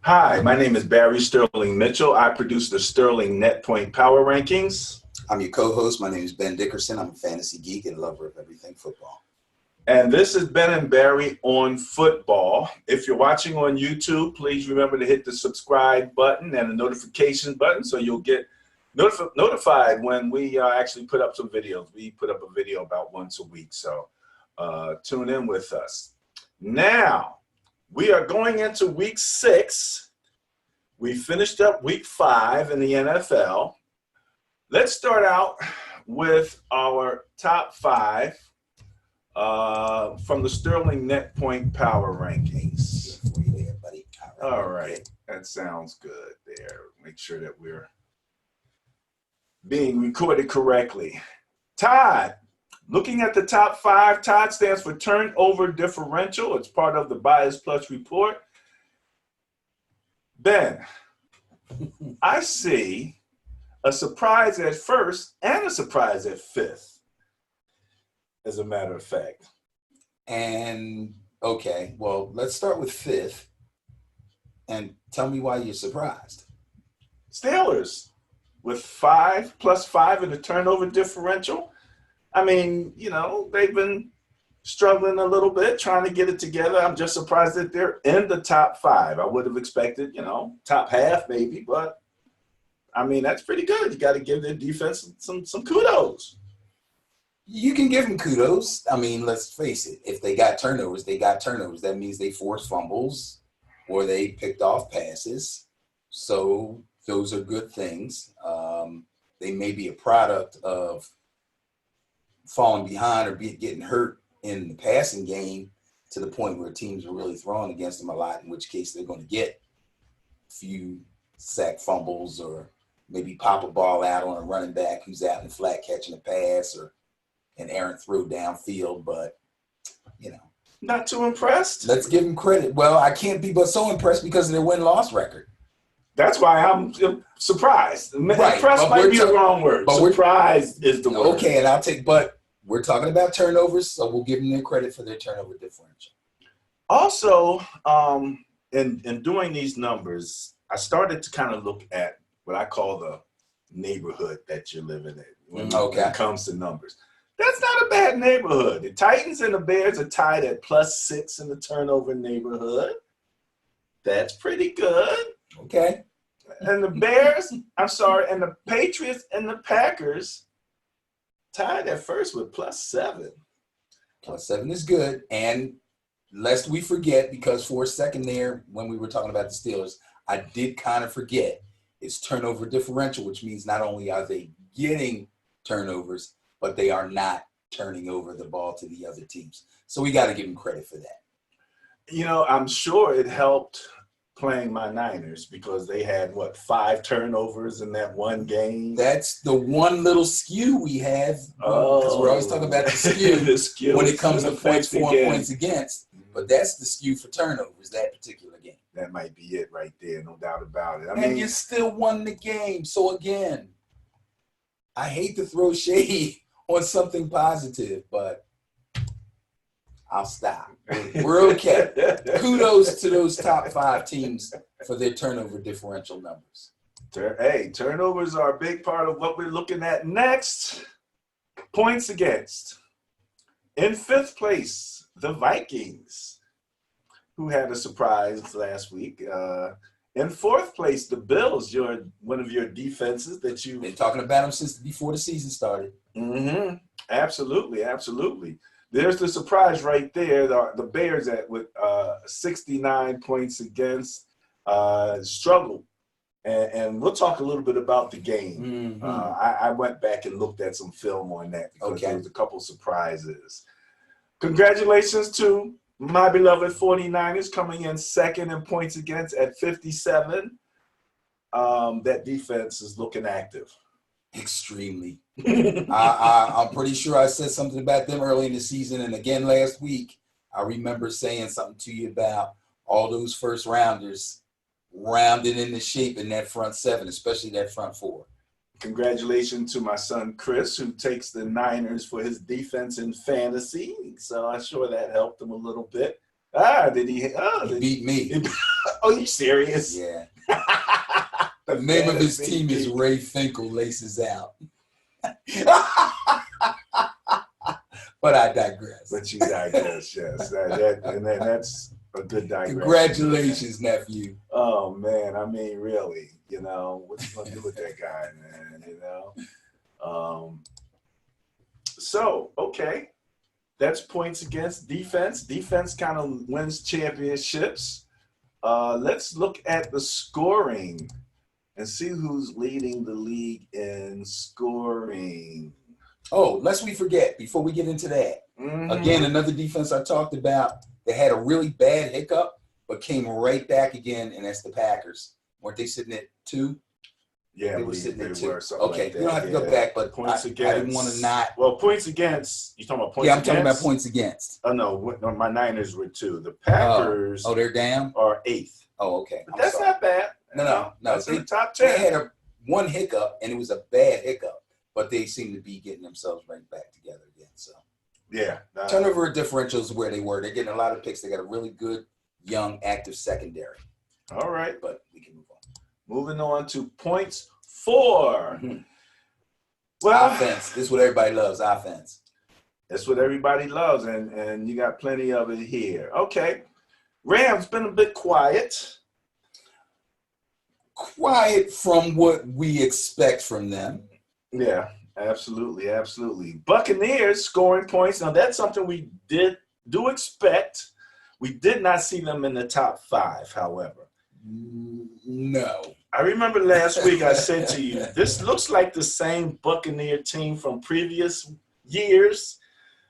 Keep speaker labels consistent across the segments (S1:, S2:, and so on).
S1: Hi, my name is Barry Sterling Mitchell. I produce the Sterling Net Point Power Rankings.
S2: I'm your co-host. My name is Ben Dickerson. I'm a fantasy geek and lover of everything football.
S1: And this is Ben and Barry on football. If you're watching on YouTube, please remember to hit the subscribe button and the notification button so you'll get notified when we actually put up some videos. We put up a video about once a week, so tune in with us. Now, we are going into week 6. We finished up week 5 in the NFL. Let's start out with our top 5 from the Sterling Net Point Power Rankings. All right, that sounds good there. Make sure that we're being recorded correctly. Todd, looking at the top 5, Todd stands for Turnover Differential. It's part of the Bias Plus report. Ben, I see a surprise at first and a surprise at 5th, as a matter of fact.
S2: And okay, well, let's start with 5th and tell me why you're surprised.
S1: Steelers with 5 plus 5 in the turnover differential. I mean, you know, they've been struggling a little bit, trying to get it together. I'm just surprised that they're in the top 5. I would have expected, you know, top half maybe, but I mean, that's pretty good. You got to give their defense some kudos.
S2: You can give them kudos. I mean, let's face it. If they got turnovers, they got turnovers. That means they forced fumbles or they picked off passes. So those are good things. They may be a product of falling behind or getting hurt in the passing game to the point where teams are really throwing against them a lot, in which case they're going to get a few sack fumbles or maybe pop a ball out on a running back who's out in the flat catching a pass or an errant throw downfield. But, you know.
S1: Not too impressed?
S2: Let's give them credit. Well, I can't be but so impressed because of their win-loss record.
S1: That's why I'm surprised.
S2: Right,
S1: impressed might be the wrong word. But surprised is the word.
S2: Okay, and but we're talking about turnovers, so we'll give them their credit for their turnover differential.
S1: Also, in doing these numbers, I started to kind of look at what I call the neighborhood that you're living in when it comes to numbers. That's not a bad neighborhood. The Titans and the Bears are tied at +6 in the turnover neighborhood. That's pretty good.
S2: Okay.
S1: And the Bears, and the Patriots and the Packers tied at first with +7.
S2: +7 is good. And lest we forget, because for a second there, when we were talking about the Steelers, I did kind of forget it's turnover differential, which means not only are they getting turnovers, but they are not turning over the ball to the other teams. So we got to give them credit for that.
S1: You know, I'm sure it helped playing my Niners because they had, 5 turnovers in that one game?
S2: That's the one little skew we have because we're always talking about the skew,
S1: the skew
S2: when it comes to points for and points against. But that's the skew for turnovers, that particular game.
S1: That might be it right there, no doubt about it.
S2: I mean, you still won the game. So, again, I hate to throw shade on something positive, but I'll stop. We're okay. Kudos to those top 5 teams for their turnover differential numbers.
S1: Hey, turnovers are a big part of what we're looking at next. Points against. In 5th place, the Vikings, who had a surprise last week. In 4th place, the Bills, one of your defenses that you've
S2: been talking about them since before the season started.
S1: Mm-hmm. Absolutely, absolutely. There's the surprise right there. The Bears with 69 points against struggled. And we'll talk a little bit about the game.
S2: Mm-hmm.
S1: I went back and looked at some film on that because there was a couple surprises. Congratulations to my beloved 49ers coming in 2nd in points against at 57. That defense is looking active.
S2: Extremely. I'm pretty sure I said something about them early in the season. And again, last week, I remember saying something to you about all those first rounders rounded into shape in that front 7, especially that front 4.
S1: Congratulations to my son, Chris, who takes the Niners for his defense in fantasy. So I'm sure that helped him a little bit. Did he? Oh,
S2: He beat me.
S1: Oh, you serious?
S2: Yeah.
S1: The
S2: The name of his
S1: fantasy
S2: team is
S1: beat.
S2: Ray Finkel Laces Out. But I digress.
S1: But you digress, yes. And that's a good digression.
S2: Congratulations, nephew.
S1: Oh man, I mean, really, what you gonna do with that guy, man? So okay, that's points against defense. Defense kind of wins championships. Let's look at the scoring and see who's leading the league in scoring.
S2: Oh, lest we forget, before we get into that, again, another defense I talked about, they had a really bad hiccup, but came right back again, and that's the Packers. Weren't they sitting at 2?
S1: Yeah,
S2: they were sitting at 2.
S1: Okay,
S2: Like you don't have to go back, but
S1: points
S2: I
S1: against.
S2: didn't want to not.
S1: Well, points against. You talking about points?
S2: Yeah, I'm
S1: against?
S2: talking about points against.
S1: Oh no, my Niners were 2. The Packers.
S2: Oh, they're down.
S1: Are 8th.
S2: Oh, okay.
S1: But that's not bad.
S2: No.
S1: That's in the top 10.
S2: They had one hiccup, and it was a bad hiccup, but they seem to be getting themselves right back together again. So
S1: yeah,
S2: turnover differentials where they were. They're getting a lot of picks. They got a really good, young, active secondary.
S1: All right,
S2: but we can move on.
S1: Moving on to points for.
S2: Well, offense. This is what everybody loves. Offense.
S1: That's what everybody loves, and you got plenty of it here. Okay, Rams been a bit quiet.
S2: Quiet from what we expect from them.
S1: Yeah, absolutely. Buccaneers scoring points. Now that's something we do expect. We did not see them in the top 5, however.
S2: No.
S1: I remember last week I said to you, this looks like the same Buccaneer team from previous years.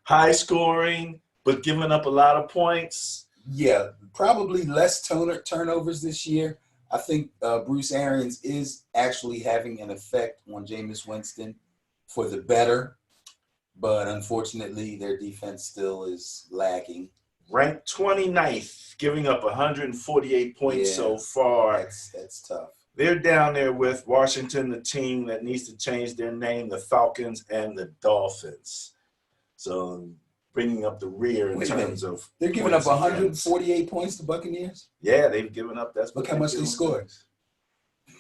S1: High scoring, but giving up a lot of points.
S2: Yeah, probably less turnovers this year. I think Bruce Arians is actually having an effect on Jameis Winston for the better, but unfortunately their defense still is lacking.
S1: Ranked 29th, giving up 148 points so far.
S2: That's tough.
S1: They're down there with Washington, the team that needs to change their name, the Falcons and the Dolphins. So bringing up the rear in terms of
S2: they're giving up 148 points to Buccaneers.
S1: Yeah, they've given up.
S2: Look how much they scored.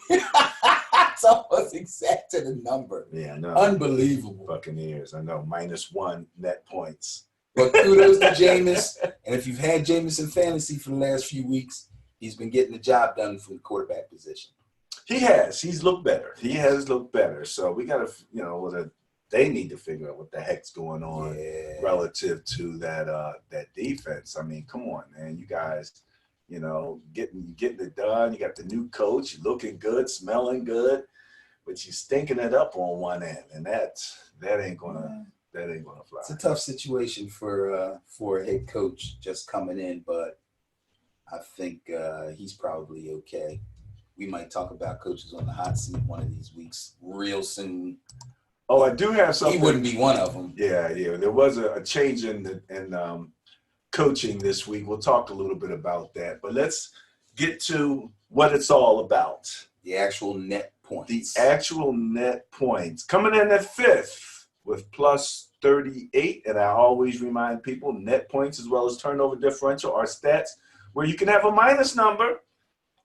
S2: It's almost exact to the number.
S1: Yeah, I know.
S2: Unbelievable.
S1: Buccaneers, I know, -1 net points.
S2: But kudos to Jameis. And if you've had Jameis in fantasy for the last few weeks, he's been getting the job done from the quarterback position.
S1: He has. He's looked better. He has looked better. So we got to, they need to figure out what the heck's going on relative to that defense. I mean, come on, man. You guys, getting it done. You got the new coach. You're looking good, smelling good, but you're stinking it up on one end, and that ain't gonna fly.
S2: It's a tough situation for a head coach just coming in, but I think he's probably okay. We might talk about coaches on the hot seat one of these weeks real soon.
S1: Oh, I do have something.
S2: He wouldn't be one of them.
S1: Yeah. There was a change in coaching this week. We'll talk a little bit about that, but let's get to what it's all about.
S2: The actual net points.
S1: The actual net points. Coming in at 5th with +38, and I always remind people net points as well as turnover differential are stats where you can have a minus number,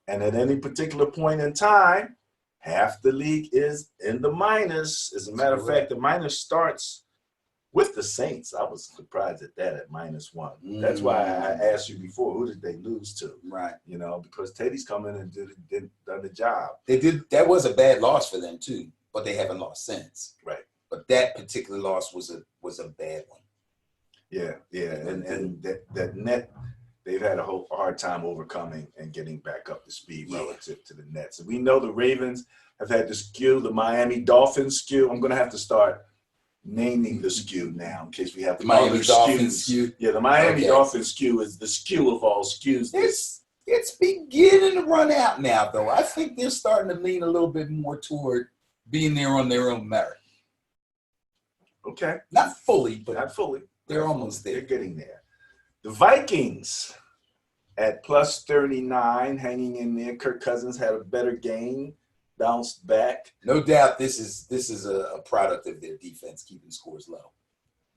S1: and at any particular point in time, half the league is in the minus. As a matter of fact, the minus starts with the Saints. I was surprised at that at -1. That's why I asked you before, who did they lose to?
S2: Right.
S1: Because Teddy's come in and done the job.
S2: They did. That was a bad loss for them too, but they haven't lost since.
S1: Right.
S2: But that particular loss was a bad one.
S1: Yeah. And that net, they've had a hard time overcoming and getting back up to speed relative to the Nets. And we know the Ravens have had the skew, the Miami Dolphins skew. I'm going to have to start naming the skew now in case we have
S2: the Miami Dolphins skew.
S1: Yeah, the Miami Dolphins skew is the skew of all skews.
S2: It's beginning to run out now, though. I think they're starting to lean a little bit more toward being there on their own merit.
S1: Okay.
S2: Not fully, but
S1: not fully.
S2: They're almost there.
S1: They're getting there. The Vikings at +39, hanging in there. Kirk Cousins had a better game, bounced back.
S2: No doubt, this is a product of their defense keeping scores low.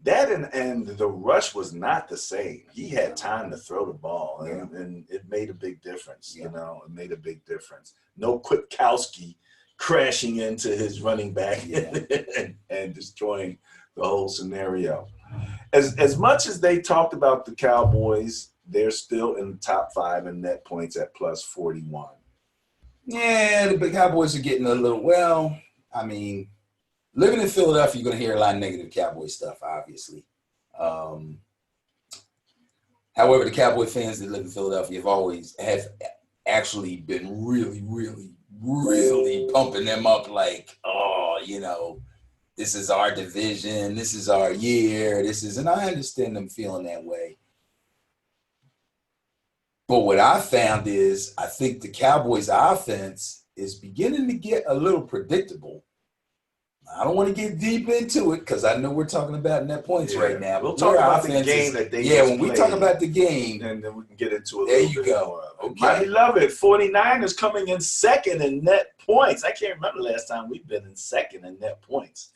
S1: That and the rush was not the same. He had time to throw the ball, and it made a big difference.
S2: Yeah.
S1: You know, it made a big difference. No Kwiatkowski crashing into his running back and destroying the whole scenario. As much as they talked about the Cowboys, they're still in the top 5 in net points at plus 41.
S2: Yeah, the big Cowboys are getting a little, well, I mean, living in Philadelphia, you're going to hear a lot of negative Cowboy stuff, obviously. However, the Cowboy fans that live in Philadelphia have actually been really, really, really pumping them up like, oh, you know, this is our division, this is our year, and I understand them feeling that way. But what I found is I think the Cowboys' offense is beginning to get a little predictable. I don't want to get deep into it because I know we're talking about net points right now.
S1: We'll talk about the game that they just
S2: when we talk about the game,
S1: and then we can get into a
S2: there
S1: little
S2: you
S1: bit
S2: go.
S1: more.
S2: Okay.
S1: My beloved 49ers coming in second in net points. I can't remember the last time we've been in second in net points.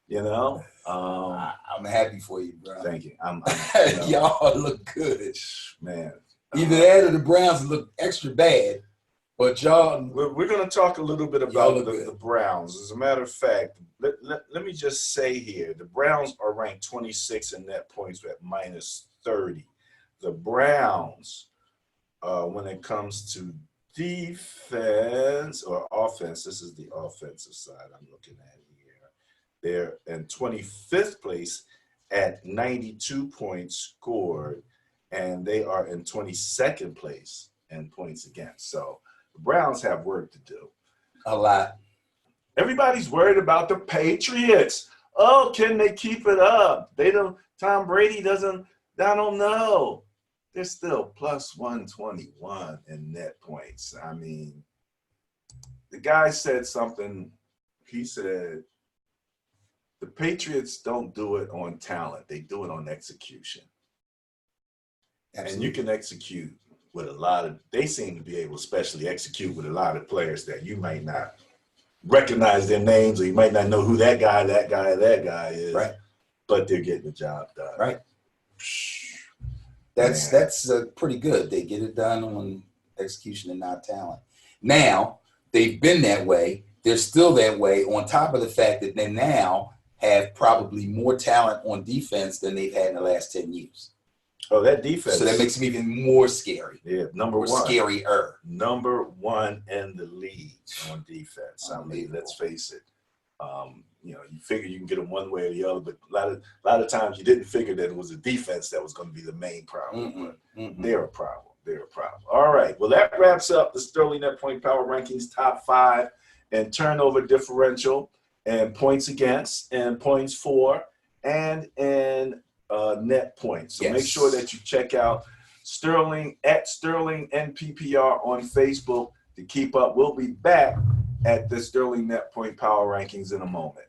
S1: You know,
S2: I'm happy for you, bro.
S1: Thank you. You know,
S2: y'all look good,
S1: man.
S2: Either that or the Browns look extra bad. But y'all,
S1: we're going to talk a little bit about the Browns. As a matter of fact, let me just say here, the Browns are ranked 26 in net points at minus 30. The Browns, when it comes to defense or offense, this is the offensive side I'm looking at here. They're in 25th place at 92 points scored, and they are in 22nd place in points against. So the Browns have work to do.
S2: A lot.
S1: Everybody's worried about the Patriots. Oh, can they keep it up? Tom Brady doesn't, I don't know. They're still plus 121 in net points. I mean, the guy said something. He said, the Patriots don't do it on talent. They do it on execution. Absolutely. And you can execute with a lot of, they seem to be able to especially execute with a lot of players that you might not recognize their names, or you might not know who that guy is. Right. But they're getting the job done.
S2: Right. That's pretty good. They get it done on execution and not talent. Now, they've been that way. They're still that way, on top of the fact that they now have probably more talent on defense than they've had in the last 10 years.
S1: Oh, that defense.
S2: So that makes them even more scary.
S1: Yeah, number one.
S2: Scarier.
S1: Number one in the league on defense. I mean, let's face it. You know, you figure you can get them one way or the other, but a lot of times you didn't figure that it was a defense that was going to be the main problem. But they're a problem. They're a problem. All right. Well, that wraps up the Sterling Net Point Power Rankings top 5 and turnover differential and points against and points for and in net points. So make sure that you check out Sterling at Sterling NPPR on Facebook to keep up. We'll be back at the Sterling Net Point Power Rankings in a moment.